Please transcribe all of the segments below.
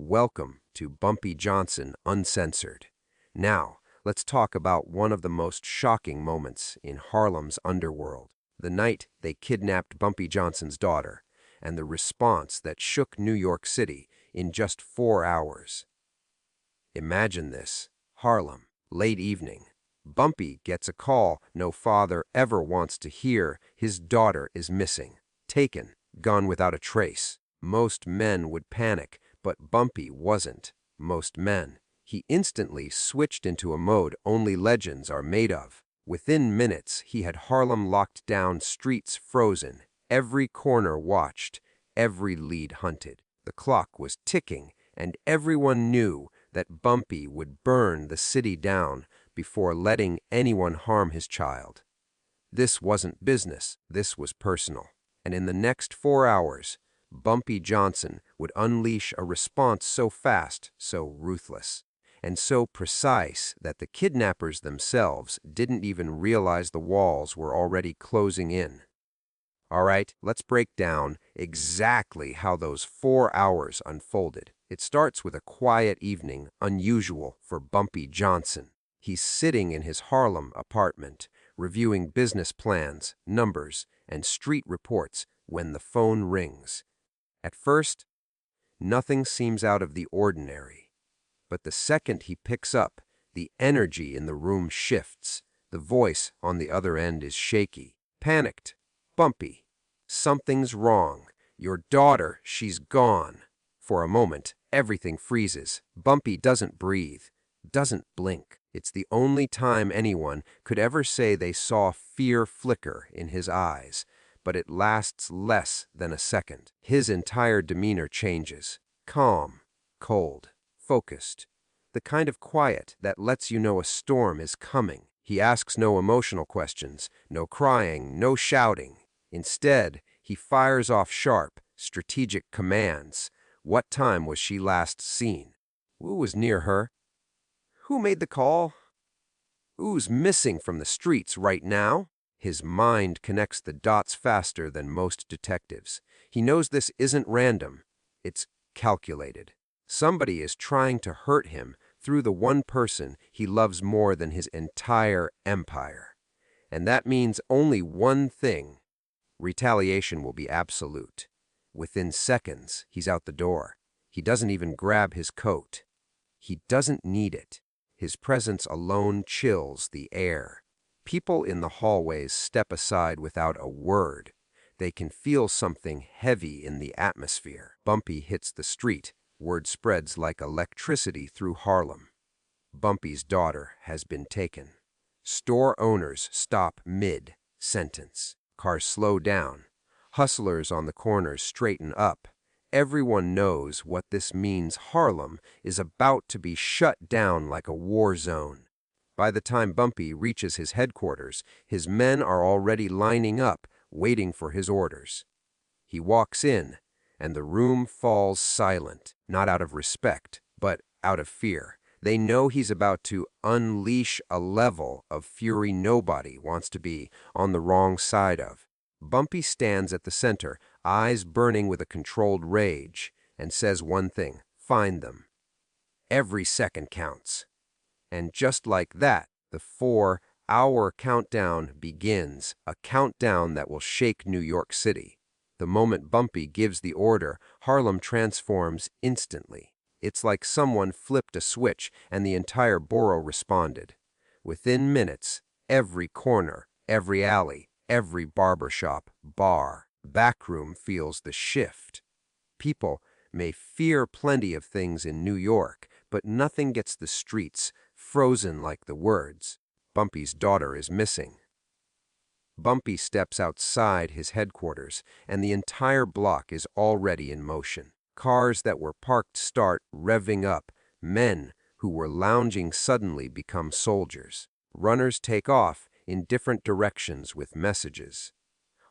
Welcome to Bumpy Johnson, Uncensored. Now, let's talk about one of the most shocking moments in Harlem's underworld. The night they kidnapped Bumpy Johnson's daughter, and the response that shook New York City in just 4 hours. Imagine this. Harlem, late evening. Bumpy gets a call no father ever wants to hear. His daughter is missing. Taken, gone without a trace. Most men would panic, but Bumpy wasn't. Most men. He instantly switched into a mode only legends are made of. Within minutes, he had Harlem locked down, streets frozen, every corner watched, every lead hunted. The clock was ticking, and everyone knew that Bumpy would burn the city down before letting anyone harm his child. This wasn't business, this was personal. And in the next 4 hours, Bumpy Johnson would unleash a response so fast, so ruthless, and so precise that the kidnappers themselves didn't even realize the walls were already closing in. All right, let's break down exactly how those 4 hours unfolded. It starts with a quiet evening, unusual for Bumpy Johnson. He's sitting in his Harlem apartment, reviewing business plans, numbers, and street reports when the phone rings. At first, nothing seems out of the ordinary. But the second he picks up, the energy in the room shifts. The voice on the other end is shaky. Panicked. Bumpy, something's wrong. Your daughter, she's gone. For a moment, everything freezes. Bumpy doesn't breathe, doesn't blink. It's the only time anyone could ever say they saw fear flicker in his eyes, but it lasts less than a second. His entire demeanor changes. Calm, cold, focused. The kind of quiet that lets you know a storm is coming. He asks no emotional questions, no crying, no shouting. Instead, he fires off sharp, strategic commands. What time was she last seen? Who was near her? Who made the call? Who's missing from the streets right now? His mind connects the dots faster than most detectives. He knows this isn't random. It's calculated. Somebody is trying to hurt him through the one person he loves more than his entire empire. And that means only one thing. Retaliation will be absolute. Within seconds, he's out the door. He doesn't even grab his coat. He doesn't need it. His presence alone chills the air. People in the hallways step aside without a word. They can feel something heavy in the atmosphere. Bumpy hits the street. Word spreads like electricity through Harlem. Bumpy's daughter has been taken. Store owners stop mid-sentence. Cars slow down. Hustlers on the corners straighten up. Everyone knows what this means. Harlem is about to be shut down like a war zone. By the time Bumpy reaches his headquarters, his men are already lining up, waiting for his orders. He walks in, and the room falls silent, not out of respect, but out of fear. They know he's about to unleash a level of fury nobody wants to be on the wrong side of. Bumpy stands at the center, eyes burning with a controlled rage, and says one thing: find them. Every second counts. And just like that, the 4-hour countdown begins, a countdown that will shake New York City. The moment Bumpy gives the order, Harlem transforms instantly. It's like someone flipped a switch and the entire borough responded. Within minutes, every corner, every alley, every barbershop, bar, backroom feels the shift. People may fear plenty of things in New York, but nothing gets the streets frozen like the words, "Bumpy's daughter is missing." Bumpy steps outside his headquarters, and the entire block is already in motion. Cars that were parked start revving up. Men who were lounging suddenly become soldiers. Runners take off in different directions with messages.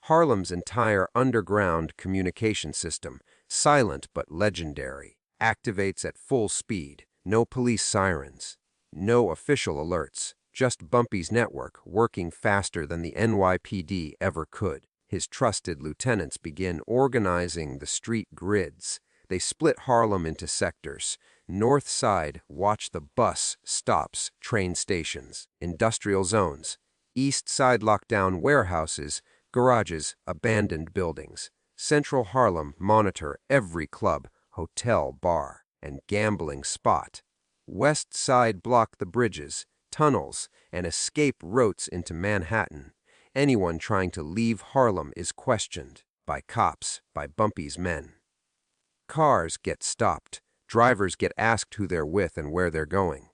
Harlem's entire underground communication system, silent but legendary, activates at full speed. No police sirens, no official alerts, just Bumpy's network working faster than the NYPD ever could. His trusted lieutenants begin organizing the street grids. They split Harlem into sectors. North side, watch the bus stops, train stations, industrial zones. East side, lock down warehouses, garages, abandoned buildings. Central Harlem, monitor every club, hotel, bar, and gambling spot. West side, block the bridges, tunnels, and escape routes into Manhattan. Anyone trying to leave Harlem is questioned by cops, by Bumpy's men. Cars get stopped. Drivers get asked who they're with and where they're going.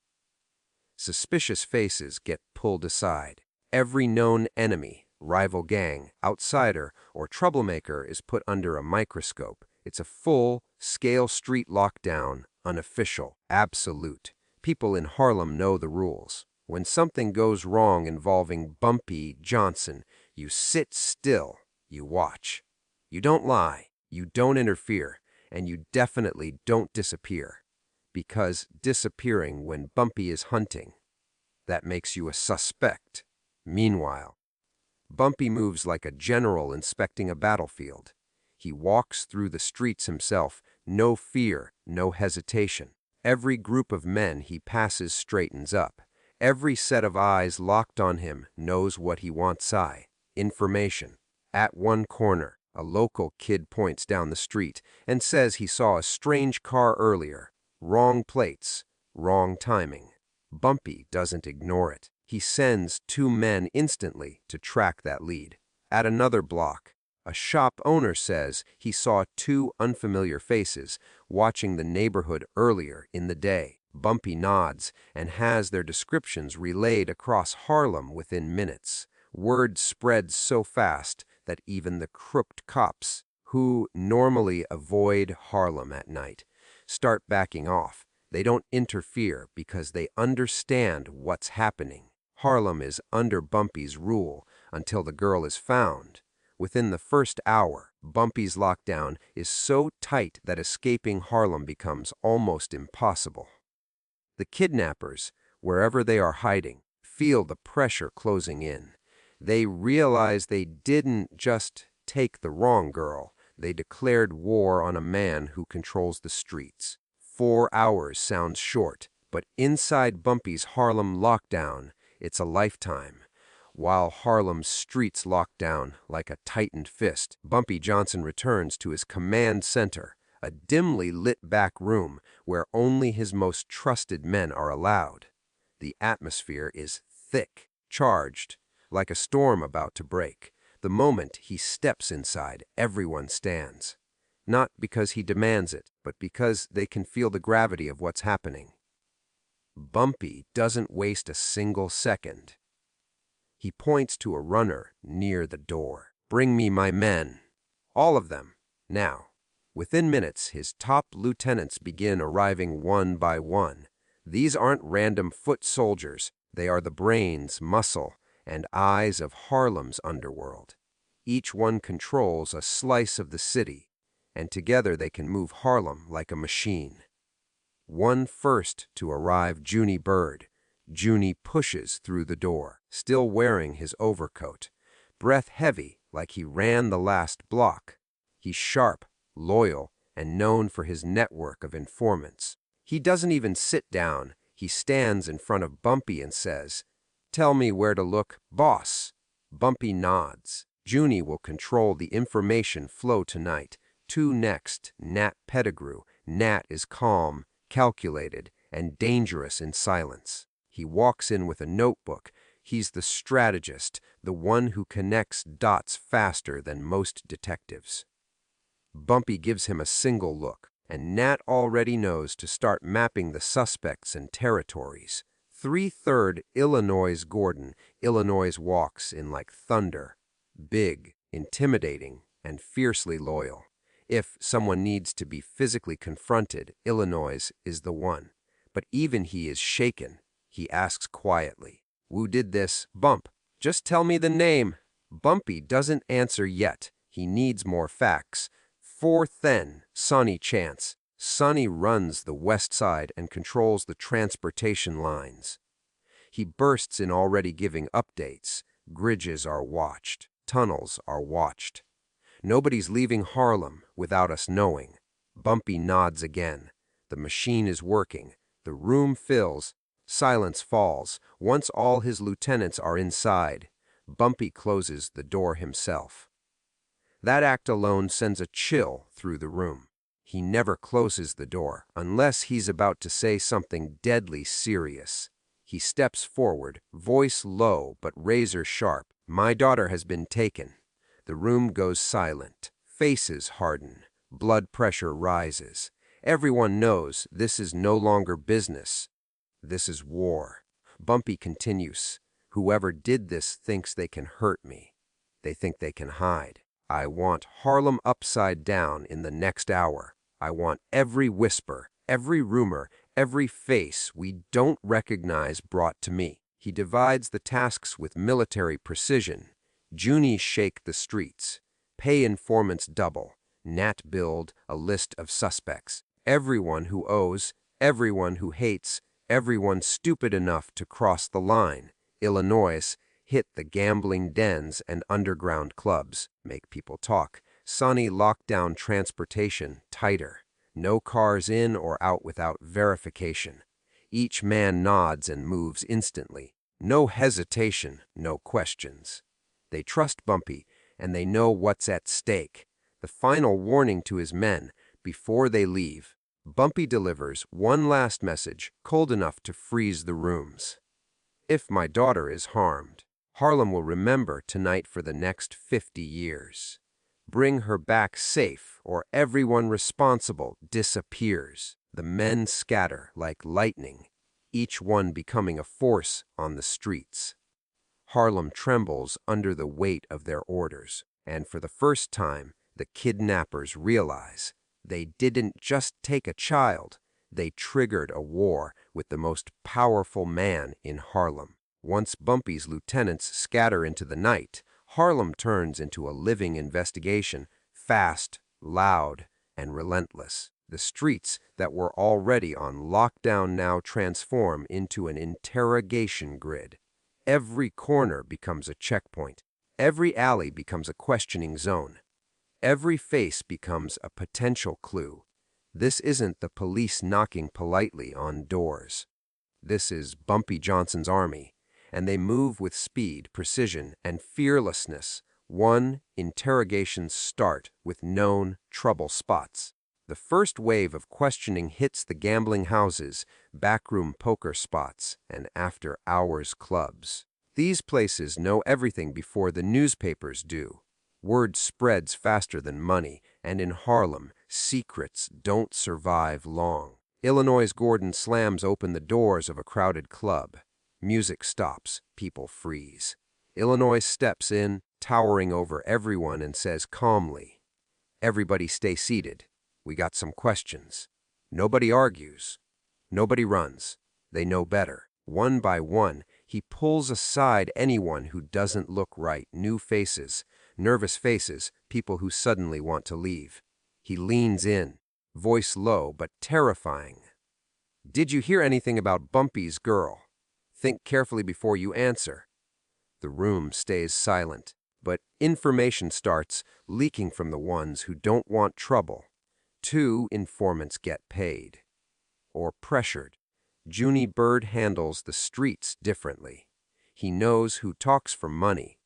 Suspicious faces get pulled aside. Every known enemy, rival gang, outsider, or troublemaker is put under a microscope. It's a full-scale street lockdown, unofficial, absolute. People in Harlem know the rules. When something goes wrong involving Bumpy Johnson, you sit still, you watch. You don't lie, you don't interfere, and you definitely don't disappear. Because disappearing when Bumpy is hunting, that makes you a suspect. Meanwhile, Bumpy moves like a general inspecting a battlefield. He walks through the streets himself, no fear, no hesitation. Every group of men he passes straightens up. Every set of eyes locked on him knows what he wants. Information. At one corner, a local kid points down the street and says he saw a strange car earlier. Wrong plates, wrong timing. Bumpy doesn't ignore it. He sends 2 men instantly to track that lead. At another block, a shop owner says he saw 2 unfamiliar faces watching the neighborhood earlier in the day. Bumpy nods and has their descriptions relayed across Harlem within minutes. Word spreads so fast that even the crooked cops, who normally avoid Harlem at night, start backing off. They don't interfere because they understand what's happening. Harlem is under Bumpy's rule until the girl is found. Within the first hour, Bumpy's lockdown is so tight that escaping Harlem becomes almost impossible. The kidnappers, wherever they are hiding, feel the pressure closing in. They realize they didn't just take the wrong girl. They declared war on a man who controls the streets. 4 hours sounds short, but inside Bumpy's Harlem lockdown, it's a lifetime. While Harlem's streets lock down like a tightened fist, Bumpy Johnson returns to his command center, a dimly lit back room where only his most trusted men are allowed. The atmosphere is thick, charged, like a storm about to break. The moment he steps inside, everyone stands. Not because he demands it, but because they can feel the gravity of what's happening. Bumpy doesn't waste a single second. He points to a runner near the door. "Bring me my men. All of them. Now." Within minutes, his top lieutenants begin arriving one by one. These aren't random foot soldiers. They are the brains, muscle, and eyes of Harlem's underworld. Each one controls a slice of the city, and together they can move Harlem like a machine. One first to arrive, Junie Bird. Junie pushes through the door, still wearing his overcoat, breath heavy like he ran the last block. He's sharp, loyal, and known for his network of informants. He doesn't even sit down. He stands in front of Bumpy and says, "Tell me where to look, boss." Bumpy nods. Junie will control the information flow tonight. 2 next, Nat Pettigrew. Nat is calm, calculated, and dangerous in silence. He walks in with a notebook. He's the strategist, the one who connects dots faster than most detectives. Bumpy gives him a single look, and Nat already knows to start mapping the suspects and territories. 3/3 Illinois Gordon. Illinois walks in like thunder. Big, intimidating, and fiercely loyal. If someone needs to be physically confronted, Illinois is the one. But even he is shaken. He asks quietly, "Who did this?" "Bump, just tell me the name." Bumpy doesn't answer yet. He needs more facts. 4th Sonny Chance. Sonny runs the west side and controls the transportation lines. He bursts in already giving updates. Bridges are watched. Tunnels are watched. Nobody's leaving Harlem without us knowing. Bumpy nods again. The machine is working. The room fills. Silence falls. Once all his lieutenants are inside, Bumpy closes the door himself. That act alone sends a chill through the room. He never closes the door unless he's about to say something deadly serious. He steps forward, voice low but razor sharp. "My daughter has been taken." The room goes silent. Faces harden. Blood pressure rises. Everyone knows this is no longer business. This is war. Bumpy continues. "Whoever did this thinks they can hurt me. They think they can hide. I want Harlem upside down in the next hour. I want every whisper, every rumor, every face we don't recognize brought to me." He divides the tasks with military precision. Junies shake the streets. Pay informants double. Nat build a list of suspects. Everyone who owes, everyone who hates, everyone stupid enough to cross the line. Illinois hit the gambling dens and underground clubs, make people talk. Sonny locked down transportation tighter. No cars in or out without verification. Each man nods and moves instantly. No hesitation, no questions. They trust Bumpy, and they know what's at stake. The final warning to his men before they leave. Bumpy delivers one last message, cold enough to freeze the rooms. "If my daughter is harmed, Harlem will remember tonight for the next 50 years. Bring her back safe, or everyone responsible disappears." The men scatter like lightning, each one becoming a force on the streets. Harlem trembles under the weight of their orders, and for the first time, the kidnappers realize they didn't just take a child, they triggered a war with the most powerful man in Harlem. Once Bumpy's lieutenants scatter into the night, Harlem turns into a living investigation, fast, loud, and relentless. The streets that were already on lockdown now transform into an interrogation grid. Every corner becomes a checkpoint. Every alley becomes a questioning zone. Every face becomes a potential clue. This isn't the police knocking politely on doors. This is Bumpy Johnson's army, and they move with speed, precision, and fearlessness. One, interrogations start with known trouble spots. The first wave of questioning hits the gambling houses, backroom poker spots, and after-hours clubs. These places know everything before the newspapers do. Word spreads faster than money, and in Harlem, secrets don't survive long. Illinois' Gordon slams open the doors of a crowded club. Music stops, people freeze. Illinois steps in, towering over everyone, and says calmly, "Everybody stay seated. We got some questions." Nobody argues. Nobody runs. They know better. One by one, he pulls aside anyone who doesn't look right, new faces, nervous faces, people who suddenly want to leave. He leans in, voice low but terrifying. "Did you hear anything about Bumpy's girl? Think carefully before you answer." The room stays silent, but information starts leaking from the ones who don't want trouble. 2 informants get paid. Or pressured. Junie Bird handles the streets differently. He knows who talks for money,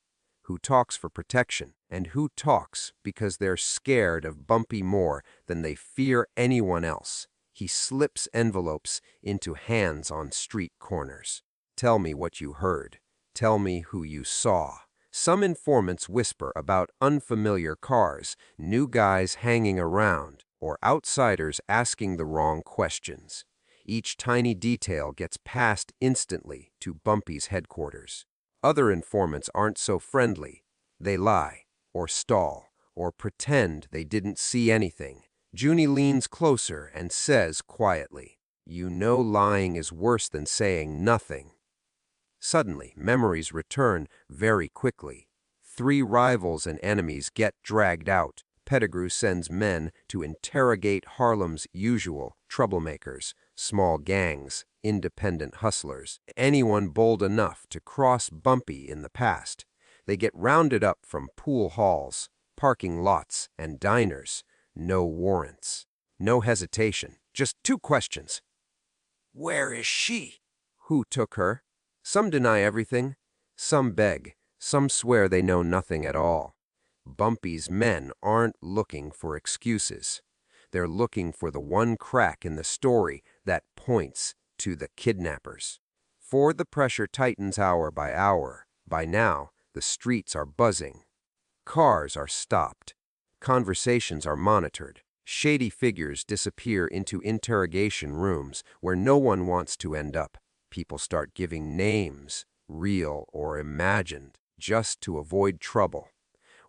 who talks for protection, and who talks because they're scared of Bumpy more than they fear anyone else. He slips envelopes into hands on street corners. "Tell me what you heard. Tell me who you saw." Some informants whisper about unfamiliar cars, new guys hanging around, or outsiders asking the wrong questions. Each tiny detail gets passed instantly to Bumpy's headquarters. Other informants aren't so friendly. They lie, or stall, or pretend they didn't see anything. Junie leans closer and says quietly, "You know lying is worse than saying nothing." Suddenly, memories return very quickly. 3 rivals and enemies get dragged out. Pettigrew sends men to interrogate Harlem's usual troublemakers, small gangs, independent hustlers, anyone bold enough to cross Bumpy in the past. They get rounded up from pool halls, parking lots, and diners. No warrants. No hesitation, just two questions. Where is she? Who took her? Some deny everything. Some beg. Some swear they know nothing at all. Bumpy's men aren't looking for excuses. They're looking for the one crack in the story that points to the kidnappers. For the pressure tightens hour by hour. By now, the streets are buzzing. Cars are stopped. Conversations are monitored. Shady figures disappear into interrogation rooms where no one wants to end up. People start giving names, real or imagined, just to avoid trouble.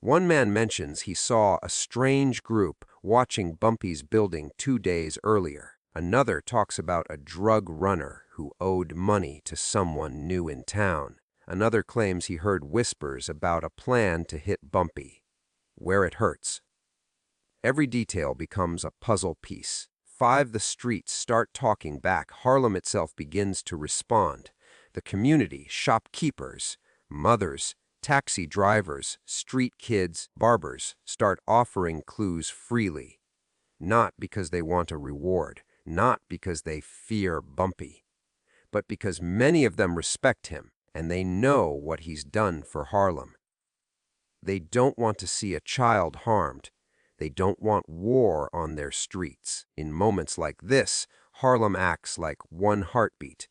One man mentions he saw a strange group watching Bumpy's building 2 days earlier. Another talks about a drug runner who owed money to someone new in town. Another claims he heard whispers about a plan to hit Bumpy, where it hurts. Every detail becomes a puzzle piece. The streets start talking back. Harlem itself begins to respond. The community, shopkeepers, mothers, taxi drivers, street kids, barbers start offering clues freely. Not because they want a reward, not because they fear Bumpy, but because many of them respect him and they know what he's done for Harlem. They don't want to see a child harmed. They don't want war on their streets. In moments like this, Harlem acts like one heartbeat.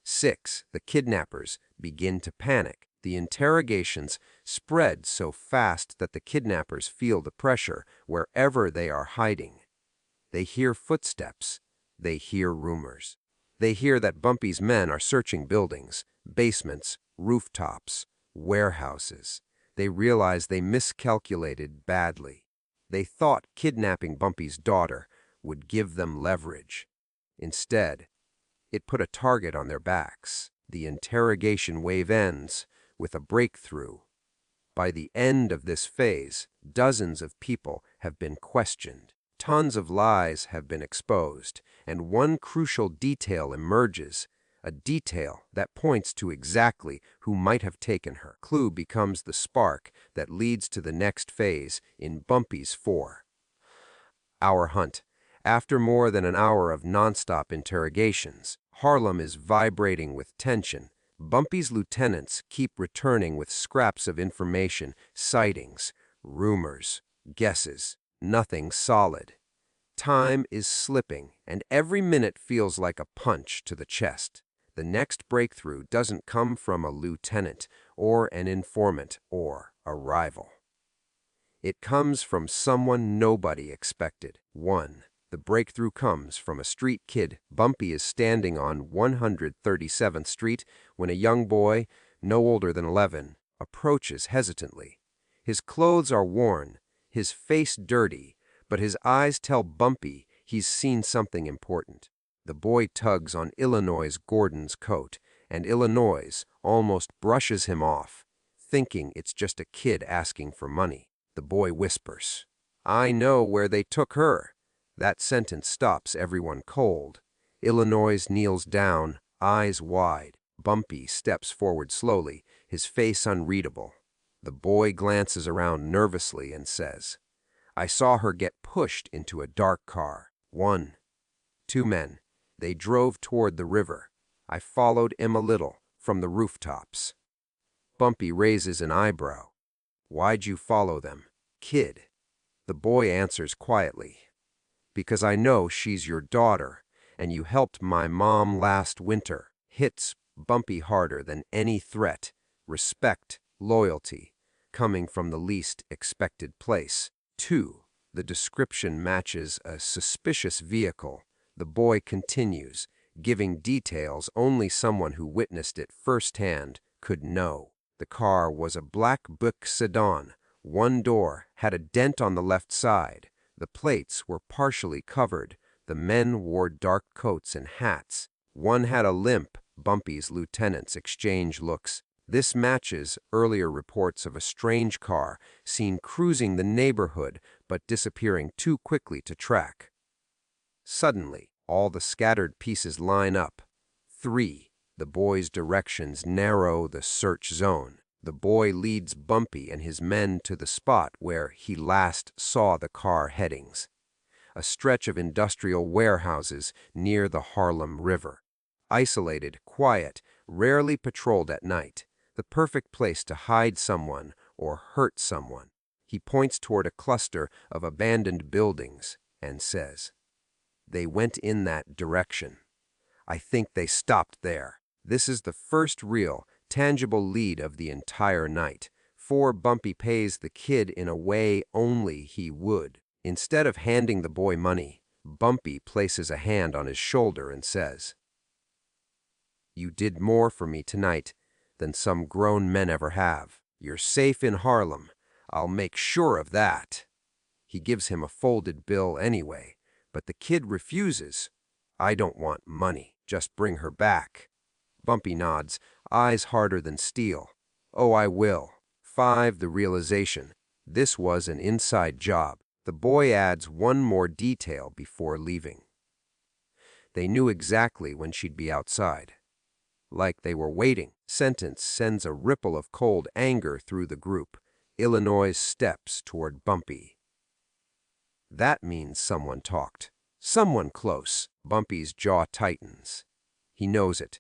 The kidnappers begin to panic. The interrogations spread so fast that the kidnappers feel the pressure wherever they are hiding. They hear footsteps. They hear rumors. They hear that Bumpy's men are searching buildings, basements, rooftops, warehouses. They realize they miscalculated badly. They thought kidnapping Bumpy's daughter would give them leverage. Instead, it put a target on their backs. The interrogation wave ends with a breakthrough. By the end of this phase, dozens of people have been questioned. Tons of lies have been exposed, and one crucial detail emerges, a detail that points to exactly who might have taken her. Clue becomes the spark that leads to the next phase in Bumpy's 4-hour hunt. After more than an hour of nonstop interrogations, Harlem is vibrating with tension. Bumpy's lieutenants keep returning with scraps of information, sightings, rumors, guesses. Nothing solid. Time is slipping, and every minute feels like a punch to the chest. The next breakthrough doesn't come from a lieutenant or an informant or a rival. It comes from someone nobody expected. The breakthrough comes from a street kid. Bumpy is standing on 137th Street when a young boy, no older than 11, approaches hesitantly. His clothes are worn, his face dirty, but his eyes tell Bumpy he's seen something important. The boy tugs on Illinois Gordon's coat, and Illinois almost brushes him off, thinking it's just a kid asking for money. The boy whispers, "I know where they took her." That sentence stops everyone cold. Illinois kneels down, eyes wide. Bumpy steps forward slowly, his face unreadable. The boy glances around nervously and says, "I saw her get pushed into a dark car. 2 men. They drove toward the river. I followed him a little from the rooftops." Bumpy raises an eyebrow. "Why'd you follow them, kid?" The boy answers quietly, "Because I know she's your daughter, and you helped my mom last winter." Hits Bumpy harder than any threat. Respect, loyalty, coming from the least expected place. The description matches a suspicious vehicle. The boy continues, giving details only someone who witnessed it firsthand could know. The car was a black Buick sedan. One door had a dent on the left side. The plates were partially covered. The men wore dark coats and hats. One had a limp. Bumpy's lieutenants exchange looks. This matches earlier reports of a strange car seen cruising the neighborhood but disappearing too quickly to track. Suddenly, all the scattered pieces line up. The boy's directions narrow the search zone. The boy leads Bumpy and his men to the spot where he last saw the car headings. a stretch of industrial warehouses near the Harlem River. Isolated, quiet, rarely patrolled at night, the perfect place to hide someone or hurt someone. He points toward a cluster of abandoned buildings and says, "They went in that direction. I think they stopped there." This is the first real, tangible lead of the entire night. For Bumpy pays the kid in a way only he would. Instead of handing the boy money, Bumpy places a hand on his shoulder and says, "You did more for me tonight than some grown men ever have. You're safe in Harlem. I'll make sure of that." He gives him a folded bill anyway, but the kid refuses. "I don't want money. Just bring her back." Bumpy nods, eyes harder than steel. "Oh, I will." 5. The realization. This was an inside job. The boy adds one more detail before leaving. They knew exactly when she'd be outside. Like they were waiting. Sentence sends a ripple of cold anger through the group. Illinois steps toward Bumpy. That means someone talked. Someone close. Bumpy's jaw tightens. He knows it.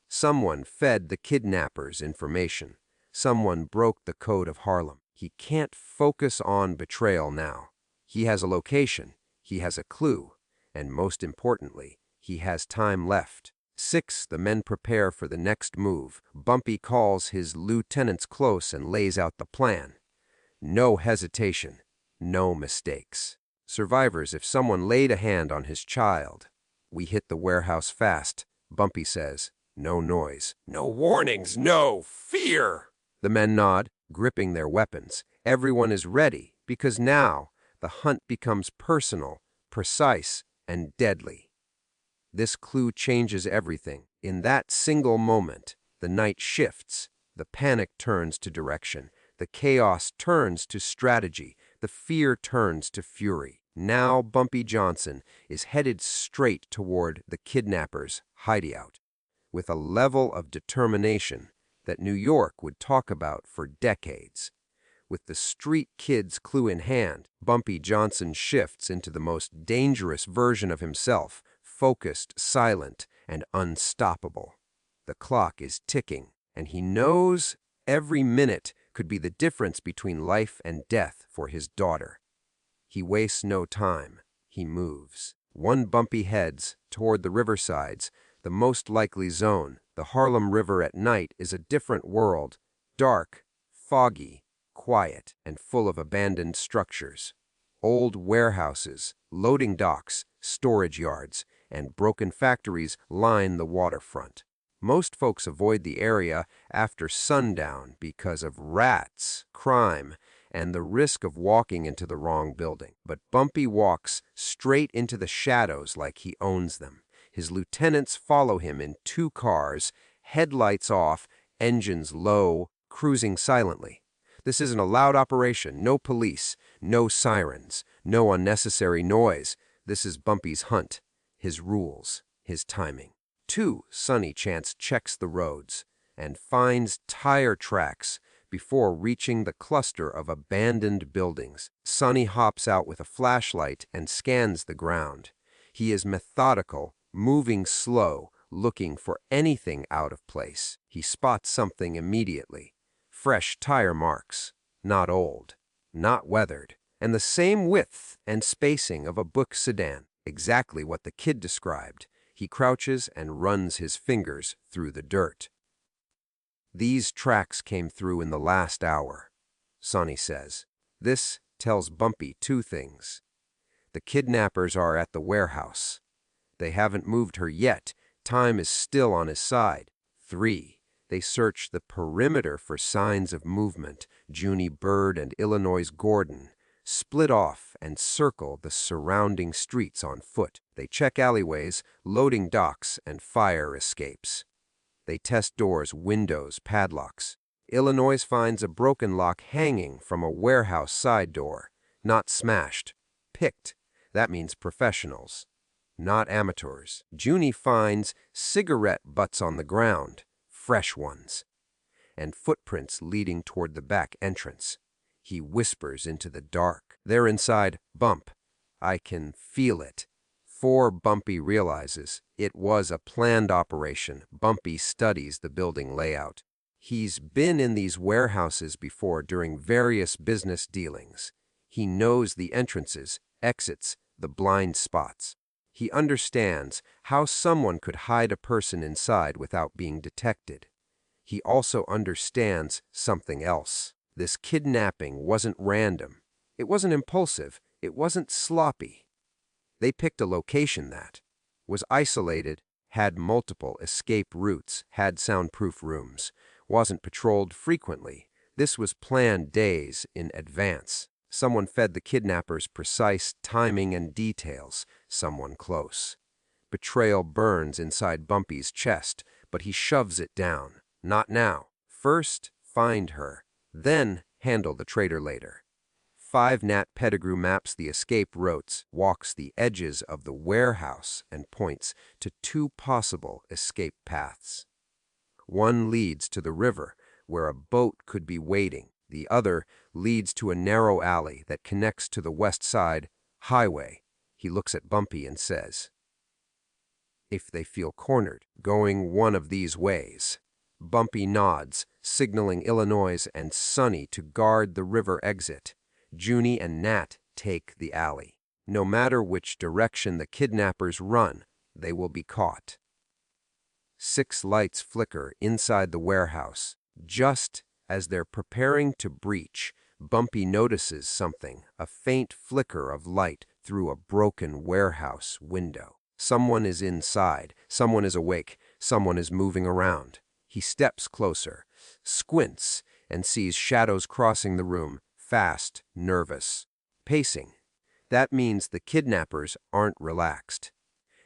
Someone fed the kidnappers information. Someone broke the code of Harlem. He can't focus on betrayal now. He has a location. He has a clue. And most importantly, he has time left. 6. The men prepare for the next move. Bumpy calls his lieutenants close and lays out the plan. No hesitation. No mistakes. "Survivors, if someone laid a hand on his child, we hit the warehouse fast." Bumpy says, "No noise. No warnings. No fear." The men nod, gripping their weapons. Everyone is ready, because now the hunt becomes personal, precise, and deadly. This clue changes everything. In that single moment, the night shifts. The panic turns to direction. The chaos turns to strategy. The fear turns to fury. Now Bumpy Johnson is headed straight toward the kidnappers' hideout, with a level of determination that New York would talk about for decades. With the street kid's clue in hand, Bumpy Johnson shifts into the most dangerous version of himself, focused, silent, and unstoppable. The clock is ticking, and he knows every minute could be the difference between life and death for his daughter. He wastes no time. He moves. One Bumpy heads toward the riversides, the most likely zone. The Harlem River at night is a different world, dark, foggy, quiet, and full of abandoned structures. Old warehouses, loading docks, storage yards, and broken factories line the waterfront. Most folks avoid the area after sundown because of rats, crime, and the risk of walking into the wrong building. But Bumpy walks straight into the shadows like he owns them. His lieutenants follow him in 2 cars, headlights off, engines low, cruising silently. This isn't a loud operation, no police, no sirens, no unnecessary noise. This is Bumpy's hunt, his rules, his timing. 2. Sonny Chance checks the roads and finds tire tracks before reaching the cluster of abandoned buildings. Sonny hops out with a flashlight and scans the ground. He is methodical, moving slow, looking for anything out of place. He spots something immediately. Fresh tire marks, not old, not weathered, and the same width and spacing of a book sedan. Exactly what the kid described. He crouches and runs his fingers through the dirt. "These tracks came through in the last hour," Sonny says. This tells Bumpy 2 things. The kidnappers are at the warehouse. They haven't moved her yet. Time is still on his side. 3. They search the perimeter for signs of movement. Junie Bird and Illinois Gordon split off and circle the surrounding streets on foot. They check alleyways, loading docks, and fire escapes. They test doors, windows, padlocks. Illinois finds a broken lock hanging from a warehouse side door. Not smashed. Picked. That means professionals, not amateurs. Junie finds cigarette butts on the ground, fresh ones, and footprints leading toward the back entrance. He whispers into the dark. There inside, Bump, I can feel it. Before Bumpy realizes it was a planned operation, Bumpy studies the building layout. He's been in these warehouses before during various business dealings. He knows the entrances, exits, the blind spots. He understands how someone could hide a person inside without being detected. He also understands something else. This kidnapping wasn't random. It wasn't impulsive. It wasn't sloppy. They picked a location that was isolated, had multiple escape routes, had soundproof rooms, wasn't patrolled frequently. This was planned days in advance. Someone fed the kidnappers precise timing and details, someone close. Betrayal burns inside Bumpy's chest, but he shoves it down. Not now. First, find her. Then, handle the traitor later. 5 Nat Pettigrew maps the escape routes, walks the edges of the warehouse, and points to 2 possible escape paths. One leads to the river, where a boat could be waiting. The other leads to a narrow alley that connects to the west side highway. He looks at Bumpy and says, "If they feel cornered, going one of these ways." Bumpy nods, signaling Illinois and Sonny to guard the river exit. Junie and Nat take the alley. No matter which direction the kidnappers run, they will be caught. 6 lights flicker inside the warehouse. Just as they're preparing to breach, Bumpy notices something, a faint flicker of light through a broken warehouse window. Someone is inside, someone is awake, someone is moving around. He steps closer, squints, and sees shadows crossing the room, fast, nervous, pacing. That means the kidnappers aren't relaxed.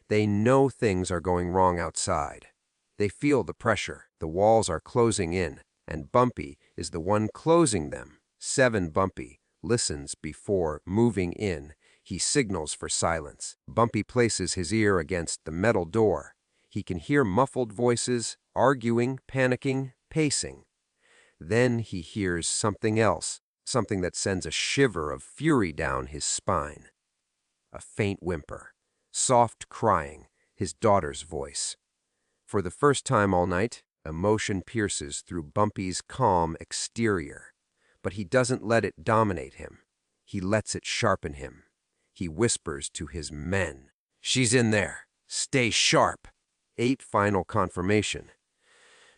They know things are going wrong outside. They feel the pressure. The walls are closing in, and Bumpy is the one closing them. 7 Bumpy listens before moving in. He signals for silence. Bumpy places his ear against the metal door. He can hear muffled voices, arguing, panicking, pacing. Then he hears something else, something that sends a shiver of fury down his spine. A faint whimper, soft crying, his daughter's voice. For the first time all night, emotion pierces through Bumpy's calm exterior. But he doesn't let it dominate him. He lets it sharpen him. He whispers to his men, "She's in there. Stay sharp." 8 final confirmation.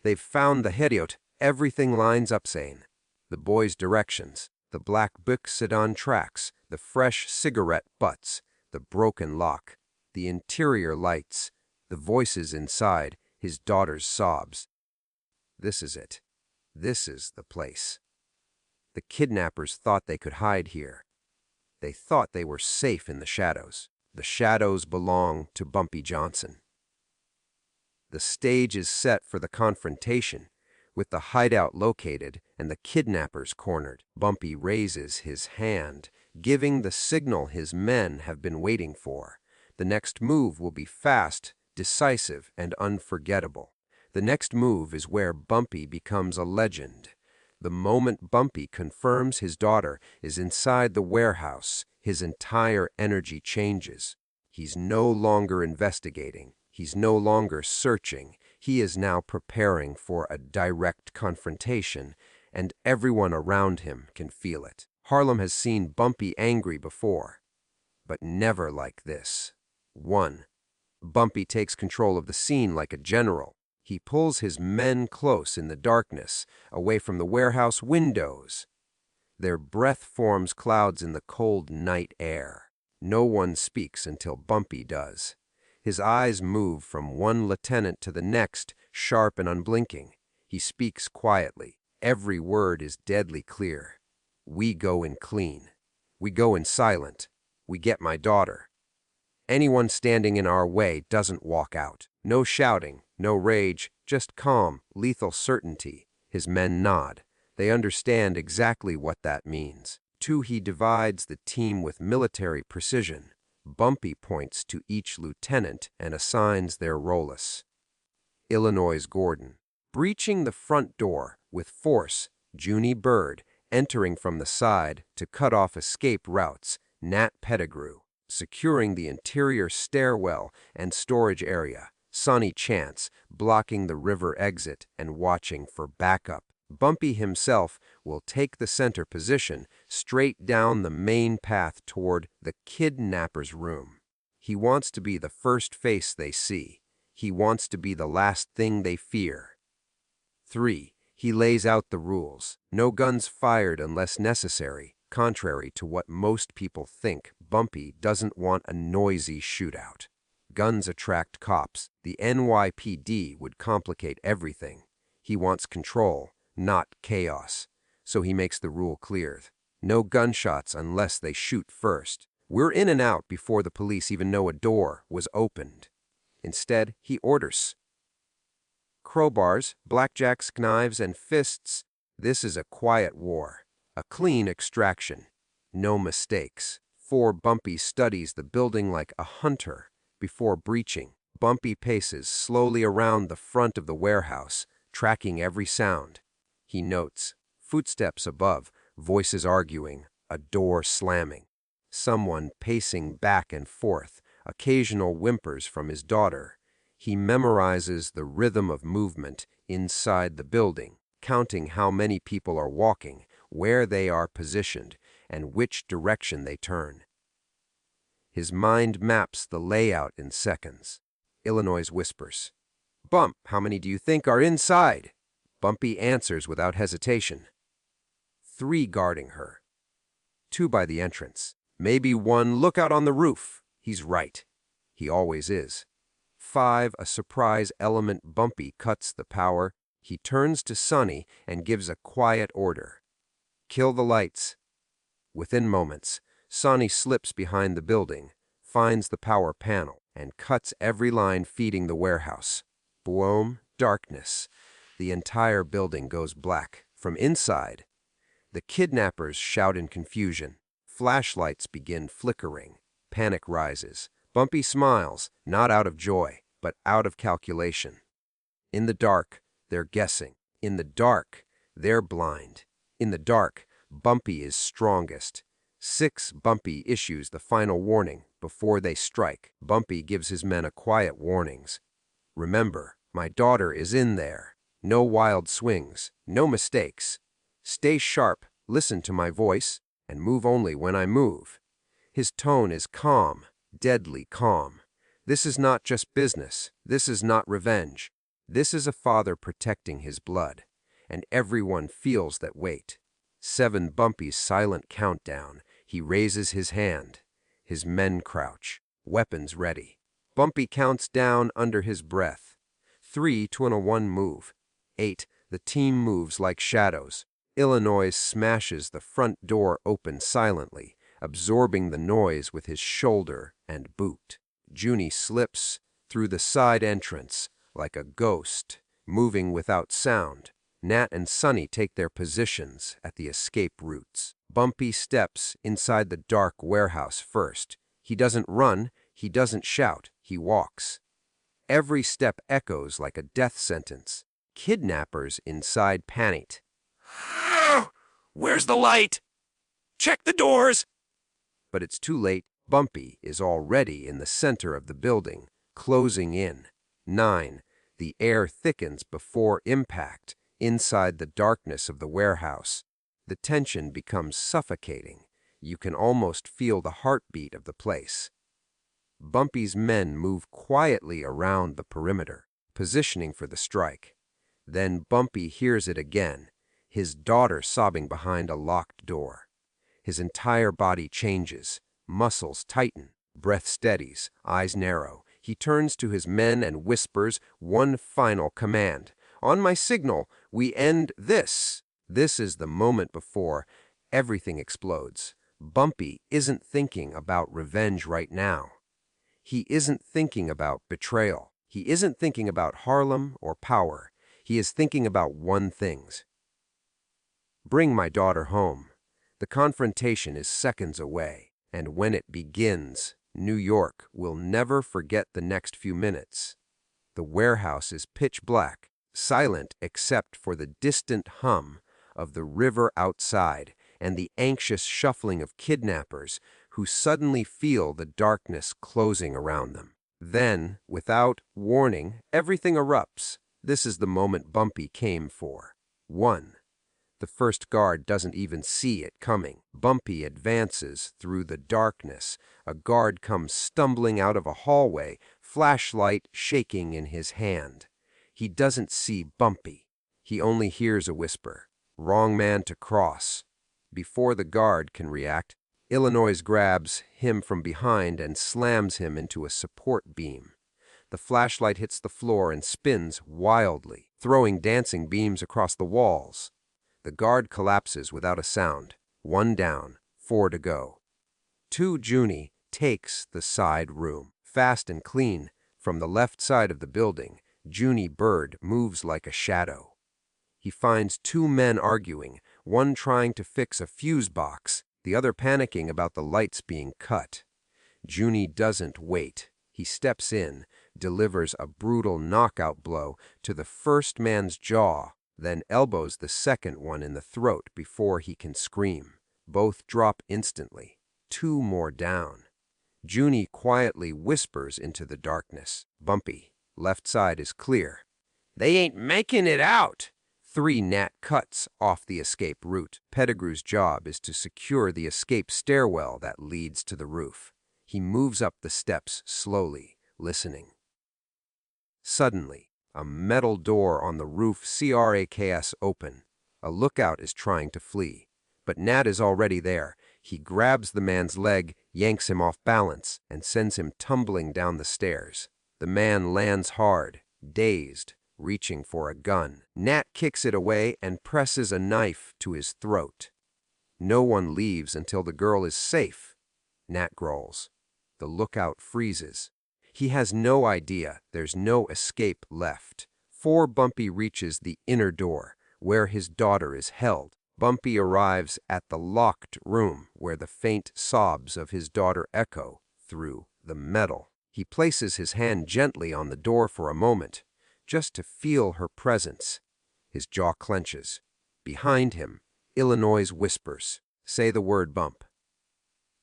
They've found the Heriot. Everything lines up sane. The boys' directions, the black Buick sedan tracks, the fresh cigarette butts, the broken lock, the interior lights, the voices inside, his daughter's sobs. This is it. This is the place. The kidnappers thought they could hide here. They thought they were safe in the shadows. The shadows belong to Bumpy Johnson. The stage is set for the confrontation. With the hideout located and the kidnappers cornered, Bumpy raises his hand, giving the signal his men have been waiting for. The next move will be fast, decisive, and unforgettable. The next move is where Bumpy becomes a legend. The moment Bumpy confirms his daughter is inside the warehouse, his entire energy changes. He's no longer investigating. He's no longer searching. He is now preparing for a direct confrontation, and everyone around him can feel it. Harlem has seen Bumpy angry before, but never like this. 1. Bumpy takes control of the scene like a general. He pulls his men close in the darkness, away from the warehouse windows. Their breath forms clouds in the cold night air. No one speaks until Bumpy does. His eyes move from one lieutenant to the next, sharp and unblinking. He speaks quietly. Every word is deadly clear. "We go in clean. We go in silent. We get my daughter. Anyone standing in our way doesn't walk out." No shouting, no rage, just calm, lethal certainty. His men nod. They understand exactly what that means. 2. He divides the team with military precision. Bumpy points to each lieutenant and assigns their roles. Illinois Gordon. Breaching the front door with force, Junie Bird. Entering from the side to cut off escape routes, Nat Pettigrew. securing the interior stairwell and storage area. Sonny chants, blocking the river exit and watching for backup. Bumpy himself will take the center position, straight down the main path toward the kidnapper's room. He wants to be the first face they see. He wants to be the last thing they fear. 3. He lays out the rules. No guns fired unless necessary. Contrary to what most people think, Bumpy doesn't want a noisy shootout. Guns attract cops. The NYPD would complicate everything. He wants control, not chaos. So he makes the rule clear. No gunshots unless they shoot first. We're in and out before the police even know a door was opened. Instead, he orders. Crowbars, blackjacks, knives, and fists. This is a quiet war. A clean extraction. No mistakes. 4. Bumpy studies the building like a hunter. Before breaching, Bumpy paces slowly around the front of the warehouse, tracking every sound. He notes footsteps above, voices arguing, a door slamming. Someone pacing back and forth, occasional whimpers from his daughter. He memorizes the rhythm of movement inside the building, counting how many people are walking, where they are positioned, and which direction they turn. His mind maps the layout in seconds. Illinois whispers, "Bump, how many do you think are inside?" Bumpy answers without hesitation. 3 guarding her. 2 by the entrance. Maybe 1 lookout on the roof. He's right. He always is. 5, a surprise element. Bumpy cuts the power. He turns to Sonny and gives a quiet order. Kill the lights. Within moments, Sonny slips behind the building, finds the power panel, and cuts every line feeding the warehouse. Boom, darkness. The entire building goes black. From inside, the kidnappers shout in confusion. Flashlights begin flickering. Panic rises. Bumpy smiles, not out of joy, but out of calculation. In the dark, they're guessing. In the dark, they're blind. In the dark, Bumpy is strongest. 6. Bumpy issues the final warning before they strike. Bumpy gives his men a quiet warnings. Remember, my daughter is in there. No wild swings, no mistakes. Stay sharp, listen to my voice, and move only when I move. His tone is calm, deadly calm. This is not just business. This is not revenge. This is a father protecting his blood, and everyone feels that weight. 7. Bumpy's silent countdown. He raises his hand. His men crouch, weapons ready. Bumpy counts down under his breath. 3, 2, and a 1 move. 8. The team moves like shadows. Illinois smashes the front door open silently, absorbing the noise with his shoulder and boot. Junie slips through the side entrance like a ghost, moving without sound. Nat and Sonny take their positions at the escape routes. Bumpy steps inside the dark warehouse first. He doesn't run, he doesn't shout, he walks. Every step echoes like a death sentence. Kidnappers inside panic. Where's the light? Check the doors! But it's too late. Bumpy is already in the center of the building, closing in. 9. The air thickens before impact. Inside the darkness of the warehouse, the tension becomes suffocating. You can almost feel the heartbeat of the place. Bumpy's men move quietly around the perimeter, positioning for the strike. Then Bumpy hears it again, his daughter sobbing behind a locked door. His entire body changes, muscles tighten, breath steadies, eyes narrow. He turns to his men and whispers one final command. On my signal, we end this. This is the moment before everything explodes. Bumpy isn't thinking about revenge right now. He isn't thinking about betrayal. He isn't thinking about Harlem or power. He is thinking about one thing. Bring my daughter home. The confrontation is seconds away, and when it begins, New York will never forget the next few minutes. The warehouse is pitch black, silent except for the distant hum of the river outside and the anxious shuffling of kidnappers who suddenly feel the darkness closing around them. Then, without warning, everything erupts. This is the moment Bumpy came for. 1. The first guard doesn't even see it coming. Bumpy advances through the darkness. A guard comes stumbling out of a hallway, flashlight shaking in his hand. He doesn't see Bumpy. He only hears a whisper, "Wrong man to cross." Before the guard can react, Illinois grabs him from behind and slams him into a support beam. The flashlight hits the floor and spins wildly, throwing dancing beams across the walls. The guard collapses without a sound. 1 down, 4 to go. 2. Junie takes the side room. Fast and clean, from the left side of the building, Junie Bird moves like a shadow. He finds 2 men arguing, one trying to fix a fuse box, the other panicking about the lights being cut. Junie doesn't wait. He steps in, delivers a brutal knockout blow to the first man's jaw, then elbows the second one in the throat before he can scream. Both drop instantly. 2 more down. Junie quietly whispers into the darkness. "Bumpy, left side is clear." "They ain't making it out." 3 Nat cuts off the escape route. Pettigrew's job is to secure the escape stairwell that leads to the roof. He moves up the steps slowly, listening. Suddenly, a metal door on the roof cracks open. A lookout is trying to flee, but Nat is already there. He grabs the man's leg, yanks him off balance, and sends him tumbling down the stairs. The man lands hard, dazed, reaching for a gun. Nat kicks it away and presses a knife to his throat. No one leaves until the girl is safe. Nat growls. The lookout freezes. He has no idea there's no escape left. 4 Bumpy reaches the inner door, where his daughter is held. Bumpy arrives at the locked room, where the faint sobs of his daughter echo through the metal. He places his hand gently on the door for a moment, just to feel her presence. His jaw clenches. Behind him, Illinois whispers, "Say the word, Bump."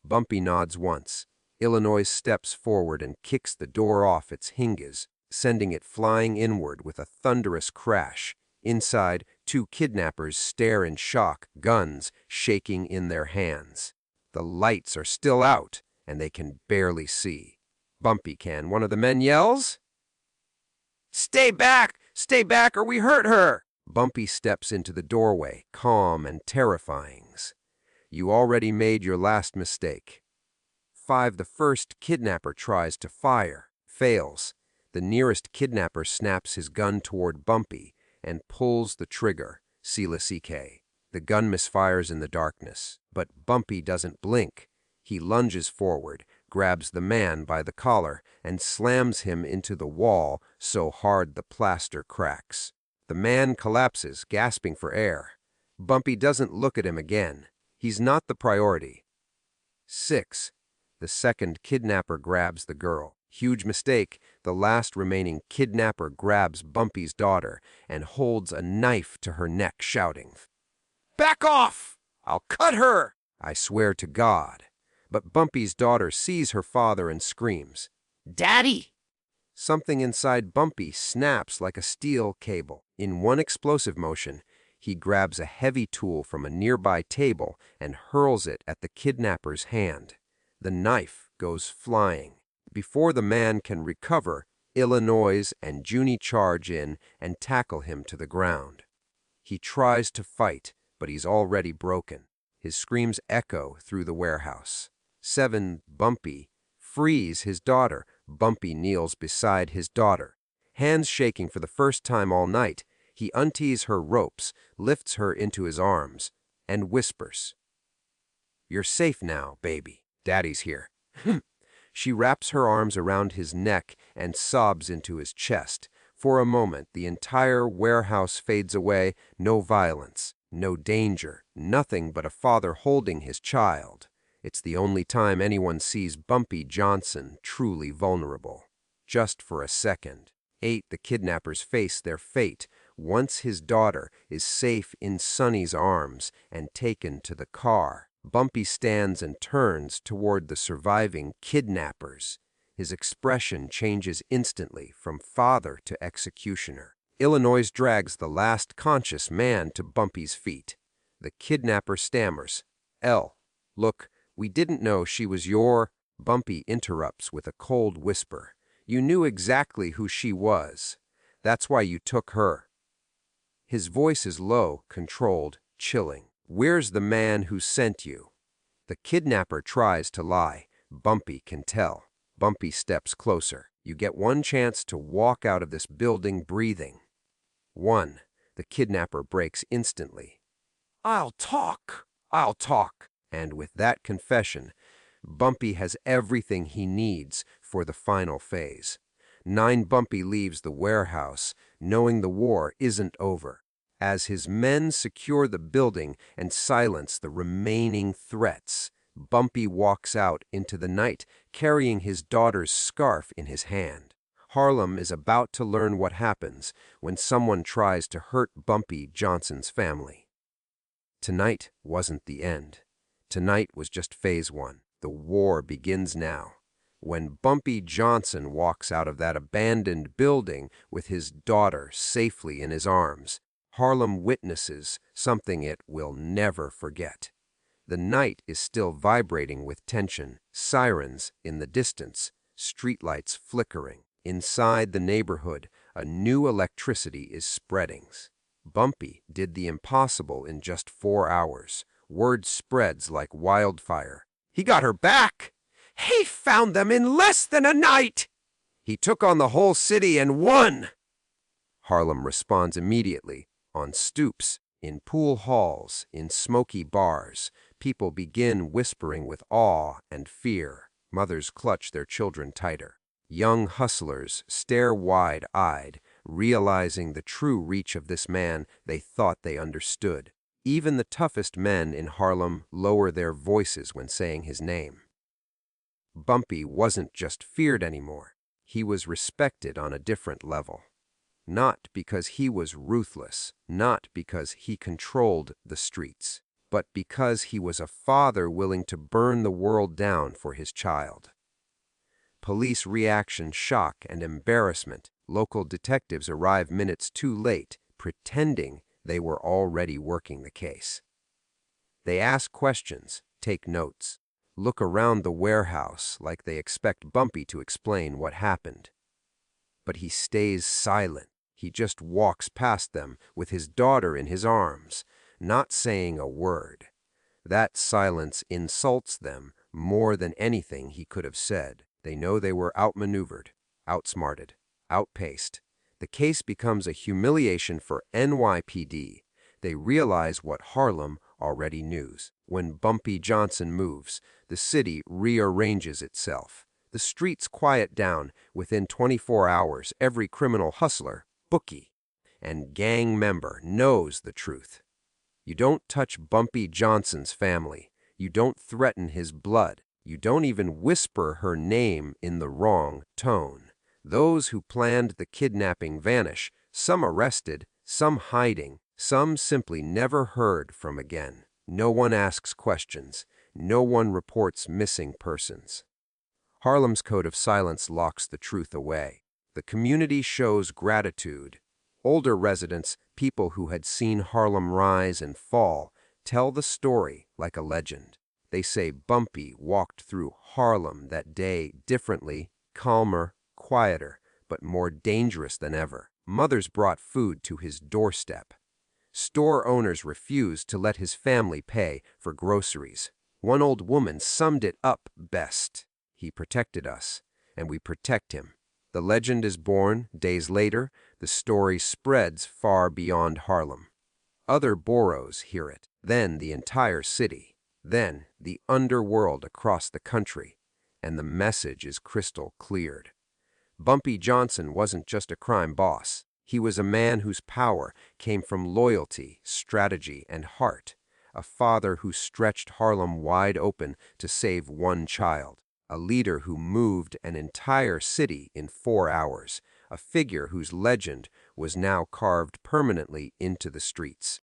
Bumpy nods once. Illinois steps forward and kicks the door off its hinges, sending it flying inward with a thunderous crash. Inside, 2 kidnappers stare in shock, guns shaking in their hands. The lights are still out, and they can barely see. Bumpy can. One of the men yells, Stay back, or we hurt her." Bumpy steps into the doorway, calm and terrifying. "You already made your last mistake." 5 The first kidnapper tries to fire, fails. The nearest kidnapper snaps his gun toward Bumpy and pulls the trigger, CK. The gun misfires in the darkness, but Bumpy doesn't blink. He lunges forward, grabs the man by the collar, and slams him into the wall so hard the plaster cracks. The man collapses, gasping for air. Bumpy doesn't look at him again. He's not the priority. 6 The second kidnapper grabs the girl. Huge mistake. The last remaining kidnapper grabs Bumpy's daughter and holds a knife to her neck, shouting, "Back off! I'll cut her! I swear to God." But Bumpy's daughter sees her father and screams, "Daddy!" Something inside Bumpy snaps like a steel cable. In one explosive motion, he grabs a heavy tool from a nearby table and hurls it at the kidnapper's hand. The knife goes flying. Before the man can recover, Illinois and Junie charge in and tackle him to the ground. He tries to fight, but he's already broken. His screams echo through the warehouse. 7 Bumpy frees his daughter. Bumpy kneels beside his daughter. Hands shaking for the first time all night, he untees her ropes, lifts her into his arms, and whispers, "You're safe now, baby. Daddy's here." She wraps her arms around his neck and sobs into his chest. For a moment, the entire warehouse fades away. No violence, no danger, nothing but a father holding his child. It's the only time anyone sees Bumpy Johnson truly vulnerable. Just for a second. 8 The kidnappers face their fate once his daughter is safe in Sonny's arms and taken to the car. Bumpy stands and turns toward the surviving kidnappers. His expression changes instantly from father to executioner. Illinois drags the last conscious man to Bumpy's feet. The kidnapper stammers, Look, we didn't know she was your—" Bumpy interrupts with a cold whisper. "You knew exactly who she was. That's why you took her." His voice is low, controlled, chilling. "Where's the man who sent you?" The kidnapper tries to lie. Bumpy can tell. Bumpy steps closer. "You get one chance to walk out of this building breathing." One. The kidnapper breaks instantly. I'll talk. I'll talk. And with that confession, Bumpy has everything he needs for the final phase. 9 Bumpy leaves the warehouse, knowing the war isn't over. As his men secure the building and silence the remaining threats, Bumpy walks out into the night, carrying his daughter's scarf in his hand. Harlem is about to learn what happens when someone tries to hurt Bumpy Johnson's family. Tonight wasn't the end. Tonight was just phase 1. The war begins now. When Bumpy Johnson walks out of that abandoned building with his daughter safely in his arms, Harlem witnesses something it will never forget. The night is still vibrating with tension, sirens in the distance, streetlights flickering. Inside the neighborhood, a new electricity is spreading. Bumpy did the impossible in just 4 hours. Word spreads like wildfire. He got her back. He found them in less than a night. He took on the whole city and won. Harlem responds immediately. On stoops, in pool halls, in smoky bars, people begin whispering with awe and fear. Mothers clutch their children tighter. Young hustlers stare wide-eyed, realizing the true reach of this man they thought they understood. Even the toughest men in Harlem lower their voices when saying his name. Bumpy wasn't just feared anymore. He was respected on a different level. Not because he was ruthless, not because he controlled the streets, but because he was a father willing to burn the world down for his child. Police reaction, shock, and embarrassment. Local detectives arrive minutes too late, pretending they were already working the case. They ask questions, take notes, look around the warehouse like they expect Bumpy to explain what happened. But he stays silent. He just walks past them with his daughter in his arms, not saying a word. That silence insults them more than anything he could have said. They know they were outmaneuvered, outsmarted, outpaced. The case becomes a humiliation for NYPD. They realize what Harlem already knew. When Bumpy Johnson moves, the city rearranges itself. The streets quiet down. Within 24 hours, every criminal hustler, bookie, and gang member knows the truth. You don't touch Bumpy Johnson's family. You don't threaten his blood. You don't even whisper her name in the wrong tone. Those who planned the kidnapping vanish, some arrested, some hiding, some simply never heard from again. No one asks questions. No one reports missing persons. Harlem's code of silence locks the truth away. The community shows gratitude. Older residents, people who had seen Harlem rise and fall, tell the story like a legend. They say Bumpy walked through Harlem that day differently, calmer, quieter, but more dangerous than ever. Mothers brought food to his doorstep. Store owners refused to let his family pay for groceries. One old woman summed it up best. He protected us, and we protect him. The legend is born. Days later, the story spreads far beyond Harlem. Other boroughs hear it, then the entire city, then the underworld across the country, and the message is crystal clear. Bumpy Johnson wasn't just a crime boss. He was a man whose power came from loyalty, strategy, and heart, a father who stretched Harlem wide open to save one child, a leader who moved an entire city in 4 hours, a figure whose legend was now carved permanently into the streets.